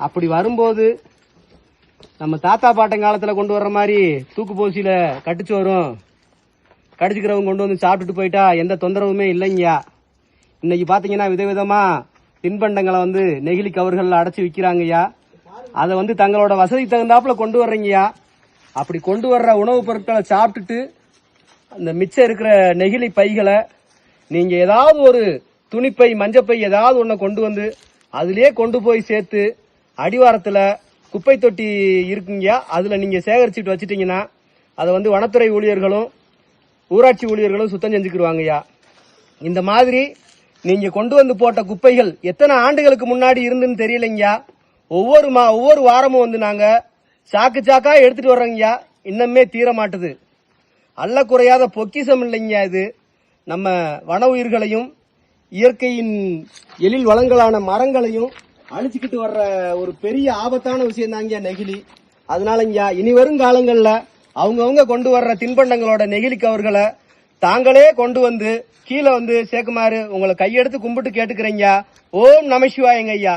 அப்படி வரும்போது நம்ம தாத்தா பாட்டன் காலத்துல கொண்டு வர்ற மாதிரி தூக்கு போசியில கட்டுச்சோறும் கடிச்சுக்கிறவங்க கொண்டு வந்து சாப்பிட்டுட்டு போயிட்டா எந்த தொந்தரவுமே இல்லைங்கய்யா. இன்னைக்கு பாத்தீங்கன்னா விதவிதமா தின்பண்டங்களை வந்து நெகிழி கவர்கள்ல அடைச்சு விற்கிறாங்கய்யா. அதை வந்து தங்களோட வசதி தகுந்தாப்புல கொண்டு வர்றீங்கய்யா. அப்படி கொண்டு வர்ற உணவுப் பொருட்களை சாப்பிட்டுட்டு அந்த மிச்சம் இருக்கிற நெகிழி பைகளை நீங்க ஏதாவது ஒரு துணிப்பை மஞ்சப்பை ஏதாவது ஒண்ணு கொண்டு வந்து அதுலயே கொண்டு போய் சேர்த்து அடிவாரத்துல குப்பை தொட்டி இருக்குங்க, அதுல நீங்க சேகரிச்சுட்டு வச்சிட்டீங்கன்னா அதை வந்து வனத்துறை ஊழியர்களும் ஊராட்சி ஊழியர்களும் சுத்தம் செஞ்சுக்கிடுவாங்கய்யா. இந்த மாதிரி நீங்க கொண்டு வந்து போட்ட குப்பைகள் எத்தனை ஆண்டுகளுக்கு முன்னாடி இருந்துன்னு தெரியலைங்கய்யா. ஒவ்வொரு வாரமும் வந்து நாங்க சாக்கு சாக்கா எடுத்துட்டு வர்றோங்கய்யா. இன்னுமே தீர மாட்டுது. அல்ல குறையாத பொக்கிசம் இல்லைங்க இது. நம்ம வன உயிர்களையும் இயற்கையின் எழில் வளங்களான மரங்களையும் அழிச்சுக்கிட்டு வர்ற ஒரு பெரிய ஆபத்தான விஷயம் தாங்க நெகிழி. அதனாலங்க இனி வரும் காலங்கள்ல அவங்கவுங்க கொண்டு வர்ற தின்பண்டங்களோட நெகிழி கவர்களை தாங்களே கொண்டு வந்து கீழே வந்து சேர்க்குமாறு உங்களை கையெடுத்து கும்பிட்டு கேட்டுக்கிறீங்க. ஓம் நம சிவாயங்க ஐயா.